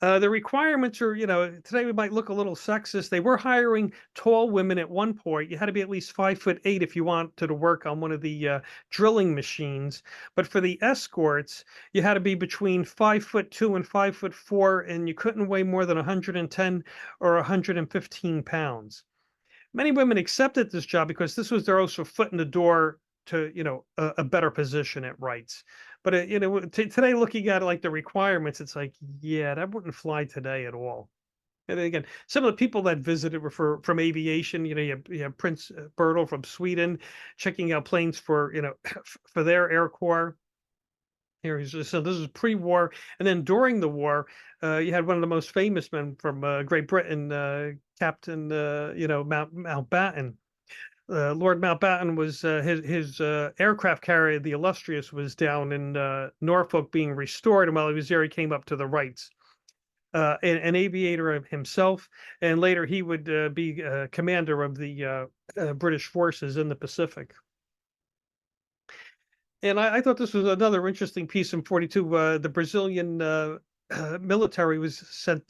The requirements are, today we might look a little sexist. They were hiring tall women at one point. You had to be at least 5'8" if you wanted to work on one of the drilling machines. But for the escorts, you had to be between 5'2" and 5'4", and you couldn't weigh more than 110 or 115 pounds. Many women accepted this job because this was their also foot in the door to, a better position at Wrights. But today, looking at it, like the requirements, it's like, yeah, that wouldn't fly today at all. And again, some of the people that visited were from aviation. You have Prince Bertel from Sweden, checking out planes for for their Air Corps. So this is pre-war, and then during the war, you had one of the most famous men from Great Britain, Captain Mountbatten. Lord Mountbatten was his aircraft carrier, the Illustrious, was down in Norfolk being restored, and while he was there, he came up to the Wrights. An aviator himself, and later he would be commander of the British forces in the Pacific. And I thought this was another interesting piece in 42. The Brazilian military was sent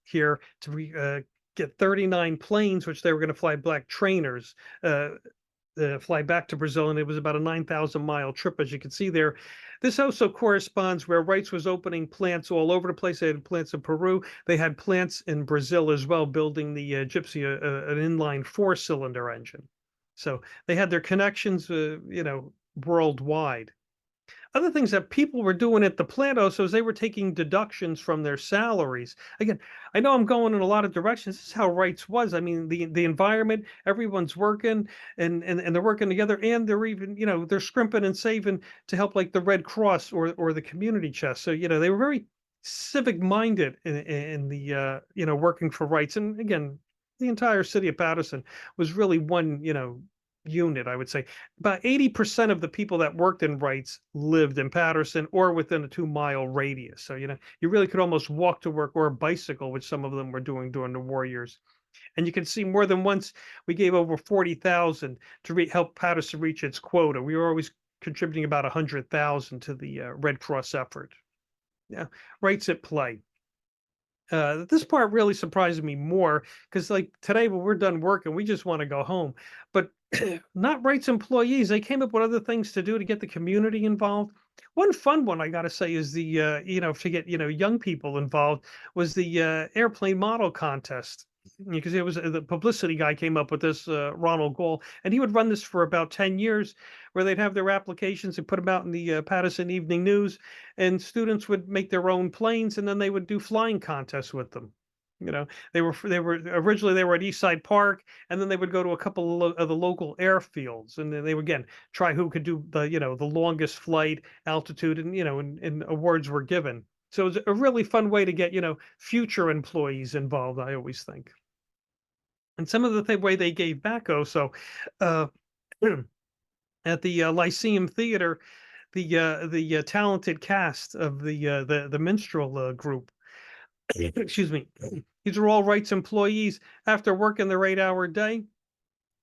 here to get 39 planes, which they were going to fly black trainers, fly back to Brazil. And it was about a 9,000-mile trip, as you can see there. This also corresponds where Wrights was opening plants all over the place. They had plants in Peru. They had plants in Brazil as well, building the Gypsy, an inline 4-cylinder engine. So they had their connections, worldwide. Other things that people were doing at the plant also is they were taking deductions from their salaries. Again, I know I'm going in a lot of directions. This is how Wrights was. I mean, the environment, everyone's working and they're working together, and they're even, they're scrimping and saving to help like the Red Cross or the community chest. So, they were very civic minded in the working for Wrights. And again, the entire city of Paterson was really one, unit, I would say. About 80% of the people that worked in Wrights lived in Paterson or within a 2-mile radius. So, you really could almost walk to work or bicycle, which some of them were doing during the war years. And you can see more than once we gave over 40,000 to help Paterson reach its quota. We were always contributing about 100,000 to the Red Cross effort. Yeah, Wrights at play. This part really surprised me more because, like today, when we're done working, we just want to go home. But not Wrights employees. They came up with other things to do to get the community involved. One fun one I got to say is the to get young people involved was the airplane model contest. Because it was the publicity guy came up with this, Ronald Gall, and he would run this for about 10 years, where they'd have their applications and put them out in the Paterson Evening News, and students would make their own planes, and then they would do flying contests with them. They were originally they were at Eastside Park, and then they would go to a couple of the local airfields, and then they would again try who could do the longest flight altitude, and awards were given. So it was a really fun way to get future employees involved, I always think. And some of the way they gave back also, uh, at the Lyceum Theater, the talented cast of the minstrel group, excuse me, these are all Wrights employees. After working their 8-hour day,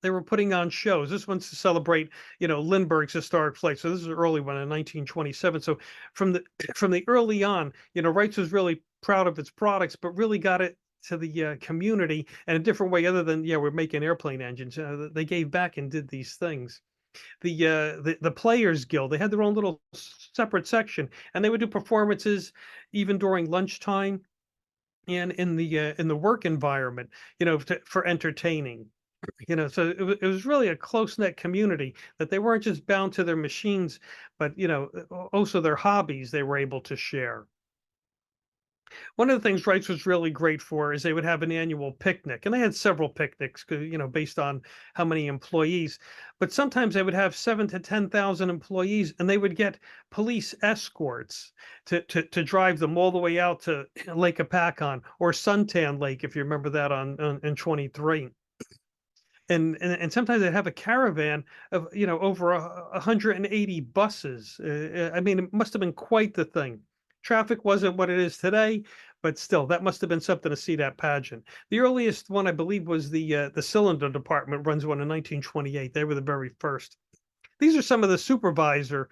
they were putting on shows. This one's to celebrate, Lindbergh's historic flight. So this is an early one in 1927. So from the early on, Wrights was really proud of its products, but really got it to the community in a different way, other than we're making airplane engines. They gave back and did these things. The Players Guild, they had their own little separate section, and they would do performances even during lunchtime and in the work environment, for entertaining. So it was really a close-knit community, that they weren't just bound to their machines, but also their hobbies they were able to share. One of the things Wrights was really great for is they would have an annual picnic, and they had several picnics, based on how many employees. But sometimes they would have 7 to 10,000 employees, and they would get police escorts to drive them all the way out to Lake Apacon or Suntan Lake, if you remember that on in 23. And sometimes they'd have a caravan of over 180 buses. I mean, it must have been quite the thing. Traffic wasn't what it is today, but still, that must have been something to see that pageant. The earliest one, I believe, was the cylinder department runs one in 1928. They were the very first. these are some of the supervisor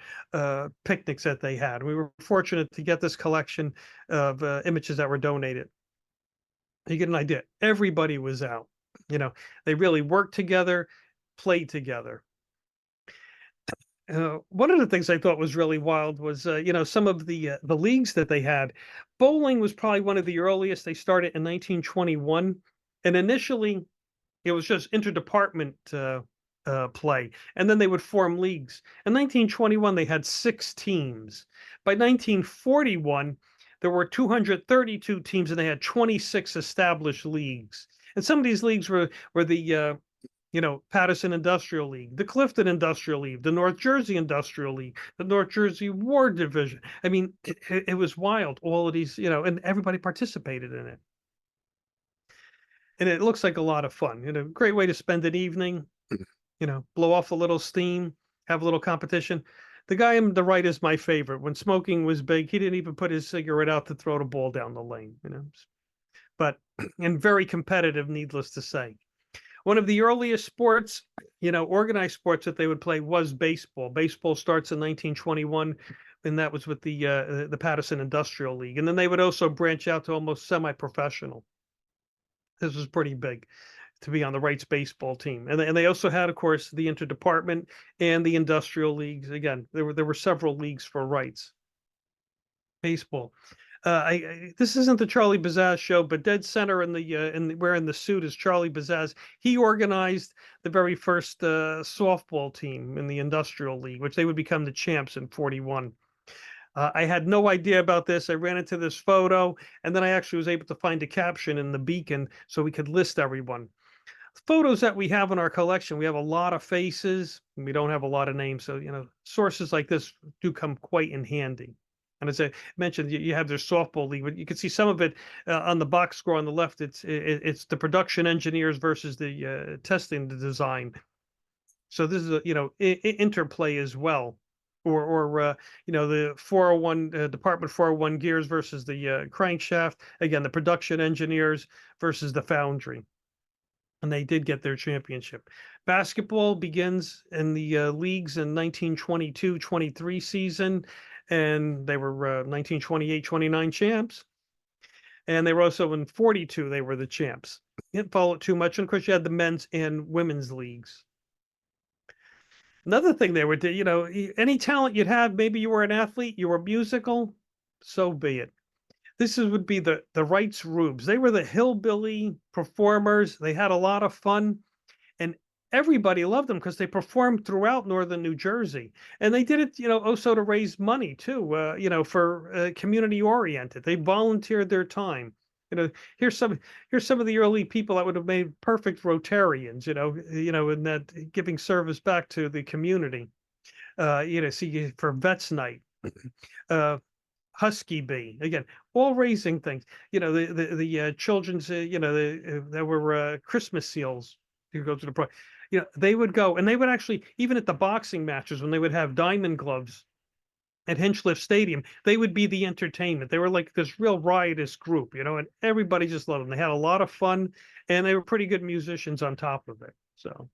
picnics that they had. We were fortunate to get this collection of images that were donated. You get an idea. Everybody was out. They really worked together, played together. One of the things I thought was really wild was, some of the leagues that they had. Bowling was probably one of the earliest. They started in 1921, and initially it was just interdepartment play, and then they would form leagues. In 1921, they had 6 teams. By 1941, there were 232 teams, and they had 26 established leagues. And some of these leagues were the Paterson Industrial League, the Clifton Industrial League, the North Jersey Industrial League, the North Jersey War Division. I mean, it was wild. All of these, and everybody participated in it. And it looks like a lot of fun. Great way to spend an evening. Blow off a little steam, have a little competition. The guy on the right is my favorite. When smoking was big, he didn't even put his cigarette out to throw the ball down the lane. But and very competitive, needless to say. One of the earliest sports, organized sports that they would play was baseball. Baseball starts in 1921, and that was with the Paterson Industrial League. And then they would also branch out to almost semi-professional. This was pretty big to be on the Wrights baseball team. And they also had, of course, the interdepartment and the industrial leagues. Again, there were several leagues for Wrights baseball. This isn't the Charlie Bazaz show, but dead center wearing the suit is Charlie Bazaz. He organized the very first softball team in the Industrial League, which they would become the champs in 41. I had no idea about this. I ran into this photo, and then I actually was able to find a caption in the Beacon so we could list everyone. Photos that we have in our collection, we have a lot of faces, and we don't have a lot of names. So, sources like this do come quite in handy. And as I mentioned, you have their softball league, but you can see some of it on the box score on the left. It's the production engineers versus the testing, the design. So this is interplay as well, or the 401 Department 401 gears versus the crankshaft. Again, the production engineers versus the foundry. And they did get their championship. Basketball begins in the leagues in 1922-23 season, and they were 1928-29 champs. And they were also in 42, they were the champs. Didn't follow it too much. And of course, you had the men's and women's leagues. Another thing they were, any talent you'd have, maybe you were an athlete, you were musical, so be it. This would be the Wrights Rubes. They were the hillbilly performers. They had a lot of fun, and everybody loved them because they performed throughout northern New Jersey. And they did it, also to raise money too, for community oriented. They volunteered their time. Here's some of the early people that would have made perfect Rotarians, in that giving service back to the community. See for Vets Night. Husky Bee, again, all raising things. The children's, there were Christmas seals who go to the pro. They would go, and they would actually, even at the boxing matches, when they would have diamond gloves at Hinchliffe Stadium, they would be the entertainment. They were like this real riotous group, and everybody just loved them. They had a lot of fun, and they were pretty good musicians on top of it. So.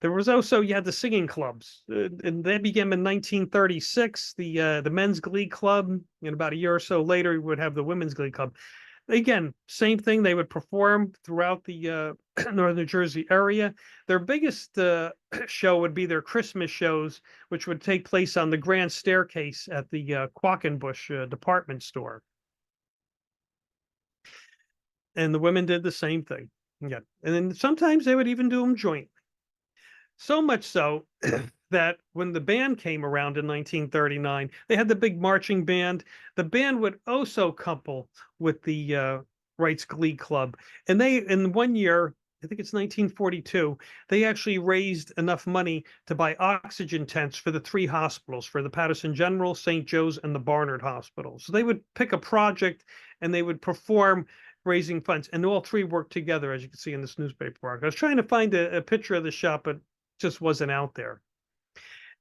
There was also, you had the singing clubs, and they began in 1936, the men's glee club, and about a year or so later, we would have the women's glee club. Again, same thing, they would perform throughout the northern New Jersey area. Their biggest show would be their Christmas shows, which would take place on the grand staircase at the Quackenbush department store. And the women did the same thing. Yeah. And then sometimes they would even do them jointly. So much so that when the band came around in 1939, they had the big marching band. The band would also couple with the Wrights Glee Club. And they, in 1 year, I think it's 1942, they actually raised enough money to buy oxygen tents for the 3 hospitals, for the Paterson General, St. Joe's, and the Barnard Hospital. So they would pick a project and they would perform raising funds. And all 3 worked together, as you can see in this newspaper article. I was trying to find a picture of the shop, but just wasn't out there.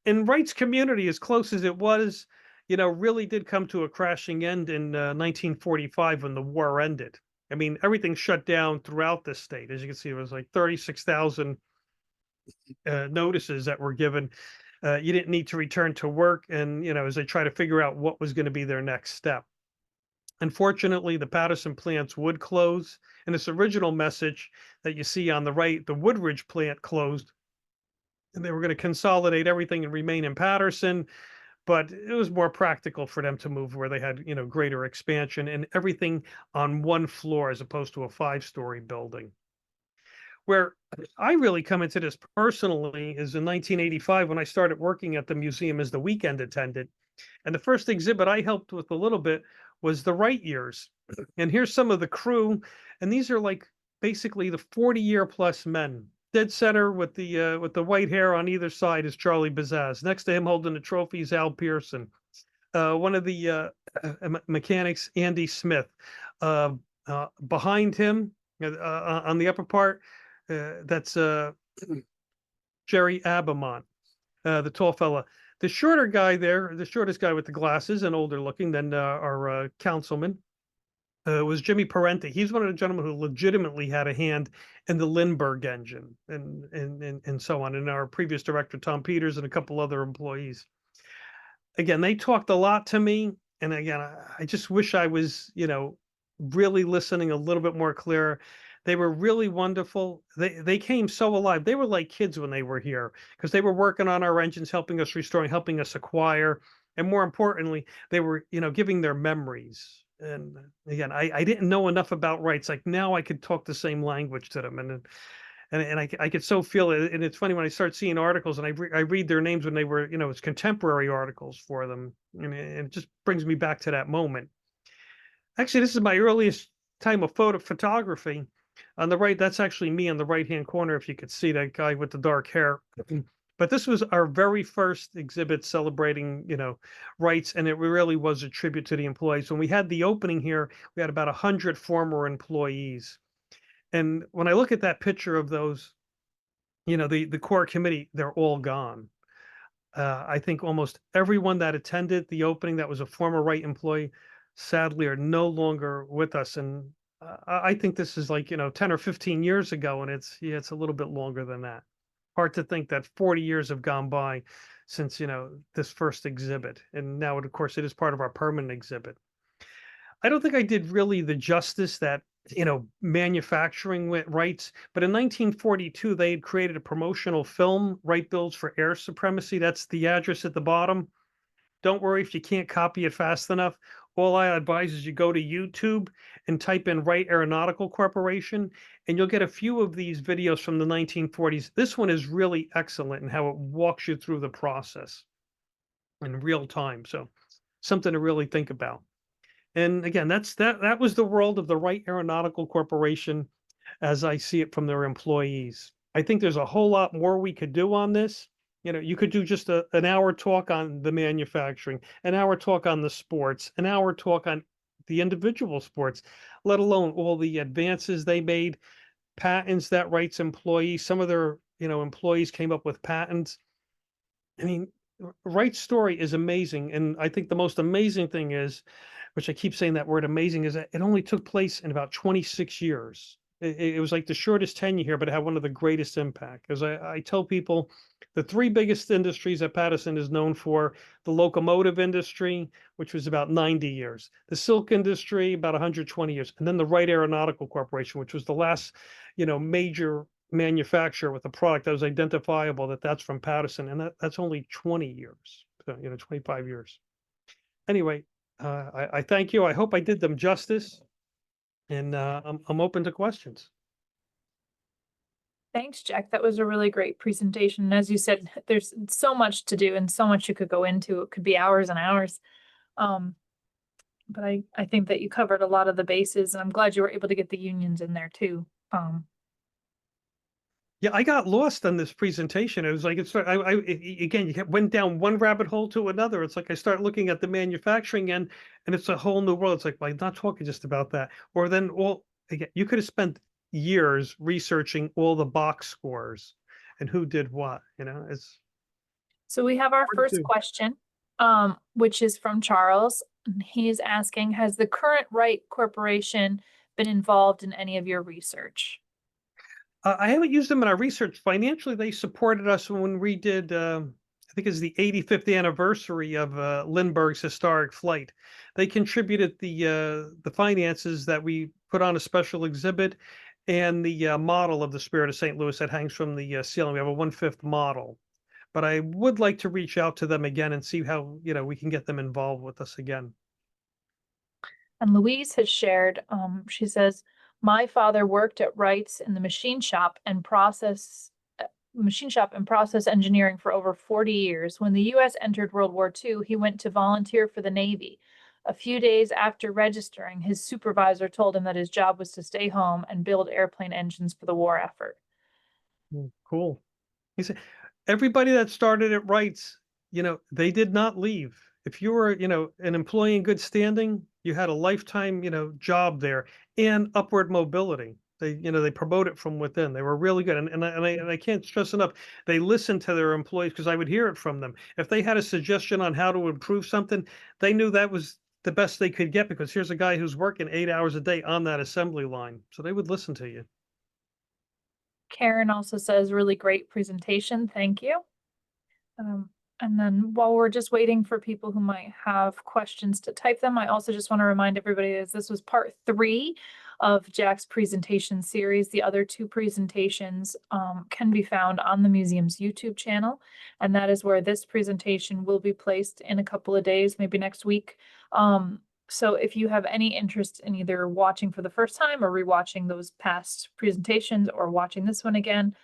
And Wright's community, as close as it was, really did come to a crashing end in 1945 when the war ended. I mean, everything shut down throughout the state. As you can see, it was like 36,000 notices that were given. You didn't need to return to work, and as they try to figure out what was going to be their next step. Unfortunately, the Paterson plants would close, and this original message that you see on the right, the Woodridge plant closed, and they were going to consolidate everything and remain in Paterson, but it was more practical for them to move where they had, greater expansion and everything on one floor as opposed to a 5-story building. Where I really come into this personally is in 1985 when I started working at the museum as the weekend attendant. And the first exhibit I helped with a little bit was the Wright years. And here's some of the crew, and these are like basically the 40-year plus men. Dead center with the white hair on either side is Charlie Bazaz. Next to him holding the trophy is Al Pearson. One of the mechanics, Andy Smith. Behind him, on the upper part, that's Jerry Abamont, the tall fella. The shorter guy there, the shortest guy with the glasses and older looking than our councilman, was Jimmy Parenti. He's one of the gentlemen who legitimately had a hand in the Lindbergh engine and so on. And our previous director, Tom Peters, and a couple other employees. Again, they talked a lot to me. And again, I just wish I was, really listening a little bit more clear. They were really wonderful. They came so alive. They were like kids when they were here because they were working on our engines, helping us restoring, helping us acquire. And more importantly, they were, giving their memories. And again, I didn't know enough about Wrights. Like now I could talk the same language to them. And I could so feel it. And it's funny when I start seeing articles and I read their names when they were, it's contemporary articles for them. And it just brings me back to that moment. Actually, this is my earliest time of photography. On the right, that's actually me on the right-hand corner, if you could see that guy with the dark hair. But this was our very first exhibit celebrating, Wrights, and it really was a tribute to the employees. When we had the opening here, we had about 100 former employees. And when I look at that picture of those, the core committee, they're all gone. I think almost everyone that attended the opening that was a former Wright employee, sadly, are no longer with us. And I think this is like, 10 or 15 years ago, and it's a little bit longer than that. Hard to think that 40 years have gone by since, this first exhibit. And now, of course, it is part of our permanent exhibit. I don't think I did really the justice that, manufacturing went Wrights, but in 1942, they had created a promotional film, Wright Builds for Air Supremacy. That's the address at the bottom. Don't worry if you can't copy it fast enough. All I advise is you go to YouTube and type in Wright Aeronautical Corporation, and you'll get a few of these videos from the 1940s. This one is really excellent in how it walks you through the process in real time. So something to really think about. And again, that was the world of the Wright Aeronautical Corporation as I see it from their employees. I think there's a whole lot more we could do on this. You could do just an hour talk on the manufacturing, an hour talk on the sports, an hour talk on the individual sports, let alone all the advances they made, patents that Wright's employees, some of their, employees came up with patents. I mean, Wright's story is amazing. And I think the most amazing thing is, which I keep saying that word amazing, is that it only took place in about 26 years. It was like the shortest tenure here, but it had one of the greatest impact. As I tell people, the three biggest industries that Paterson is known for: the locomotive industry, which was about 90 years, the silk industry, about 120 years, and then the Wright Aeronautical Corporation, which was the last, major manufacturer with a product that was identifiable that's from Paterson, and that's only 20 years, so, 25 years. Anyway, I thank you. I hope I did them justice. And I'm open to questions. Thanks, Jack. That was a really great presentation. And as you said, there's so much to do and so much you could go into. It could be hours and hours. But I think that you covered a lot of the bases, and I'm glad you were able to get the unions in there too. Yeah, I got lost on this presentation. It was like again, you went down one rabbit hole to another. It's like I start looking at the manufacturing end, and it's a whole new world. It's like, well, I'm not talking just about that. Or then again, you could have spent years researching all the box scores and who did what. It's So we have our hard first to. question, which is from Charles. He's asking, has the current Wright Corporation been involved in any of your research? I haven't used them in our research. Financially, they supported us when we did, I think it's the 85th anniversary of Lindbergh's historic flight. They contributed the finances that we put on a special exhibit and the model of the Spirit of St. Louis that hangs from the ceiling. We have a 1/5 model, but I would like to reach out to them again and see how, we can get them involved with us again. And Louise has shared, she says, my father worked at Wrights in the machine shop and process engineering for over 40 years. When the US entered World War II, he went to volunteer for the Navy. A few days after registering, his supervisor told him that his job was to stay home and build airplane engines for the war effort. Cool. He said, everybody that started at Wrights, they did not leave. If you were, an employee in good standing, you had a lifetime, job there and upward mobility. They promote it from within. They were really good. And I can't stress enough, they listened to their employees because I would hear it from them. If they had a suggestion on how to improve something, they knew that was the best they could get because here's a guy who's working 8 hours a day on that assembly line. So they would listen to you. Karen also says, really great presentation. Thank you. And then while we're just waiting for people who might have questions to type them, I also just want to remind everybody that this was part 3 of Jack's presentation series. The other 2 presentations can be found on the museum's YouTube channel, and that is where this presentation will be placed in a couple of days, maybe next week. So if you have any interest in either watching for the first time or rewatching those past presentations or watching this one again,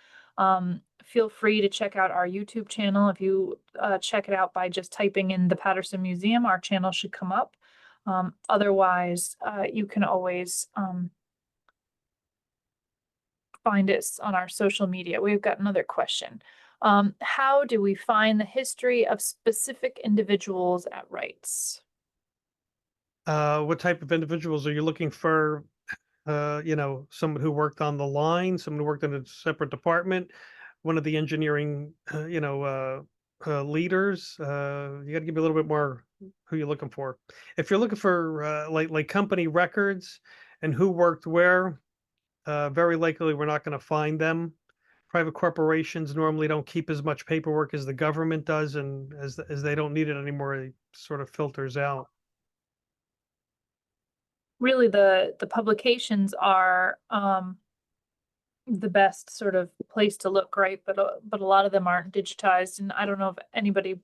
feel free to check out our YouTube channel. If you check it out by just typing in the Paterson Museum, our channel should come up. Otherwise, you can always find us on our social media. We've got another question. How do we find the history of specific individuals at Wrights? What type of individuals are you looking for? Someone who worked on the line, someone who worked in a separate department, one of the engineering, leaders. You got to give me a little bit more who you're looking for. If you're looking for like company records and who worked where, very likely we're not going to find them. Private corporations normally don't keep as much paperwork as the government does, and as they don't need it anymore, it sort of filters out. Really, the publications are the best sort of place to look, right? But a lot of them aren't digitized, and I don't know if anybody.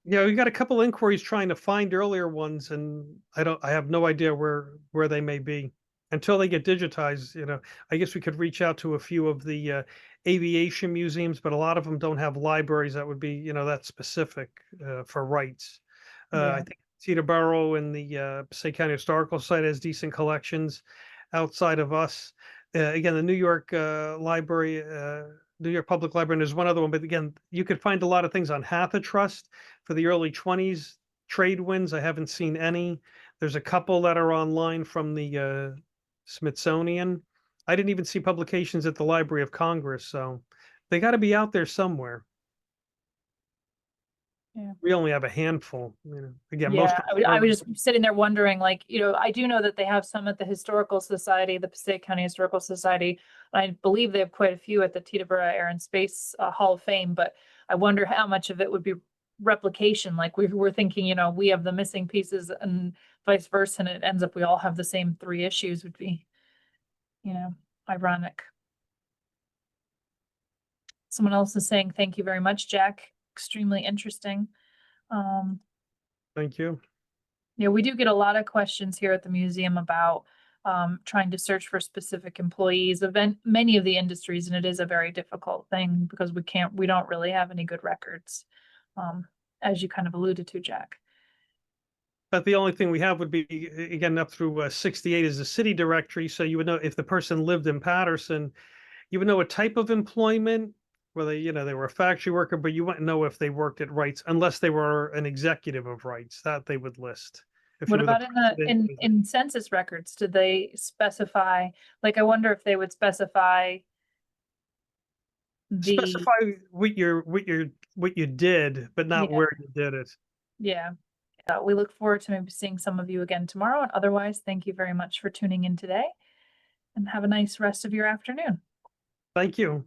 Yeah, we got a couple inquiries trying to find earlier ones, and I have no idea where they may be until they get digitized. I guess we could reach out to a few of the aviation museums, but a lot of them don't have libraries that would be, that specific for rights. I Yeah. think Teterboro and the Passaic County Historical Site has decent collections outside of us. Again, the New York Library, New York Public Library, and there's one other one, but again, you could find a lot of things on Hathitrust for the early 20s. Trade winds, I haven't seen any. There's a couple that are online from the Smithsonian. I didn't even see publications at the Library of Congress, so they got to be out there somewhere. Yeah. We only have a handful. Again, most Yeah, I was just sitting there wondering, like, I do know that they have some at the Historical Society, the Passaic County Historical Society. I believe they have quite a few at the Teterboro Air and Space Hall of Fame, but I wonder how much of it would be replication. Like we're thinking, we have the missing pieces and vice versa, and it ends up we all have the same 3 issues would be, ironic. Someone else is saying, thank you very much, Jack. Extremely interesting. Thank you. Yeah, we do get a lot of questions here at the museum about trying to search for specific employees of many of the industries, and it is a very difficult thing because we don't really have any good records, as you kind of alluded to, Jack. But the only thing we have would be, again, up through 68 is the city directory. So you would know if the person lived in Paterson, you would know a type of employment, whether, they were a factory worker, but you wouldn't know if they worked at Wrights unless they were an executive of Wrights, that they would list. If you What were the about in census records? Did they specify, like, I wonder if they would specify specify what you did, but not yeah, where you did it. yeah. We look forward to maybe seeing some of you again tomorrow. And otherwise, thank you very much for tuning in today and have a nice rest of your afternoon. Thank you.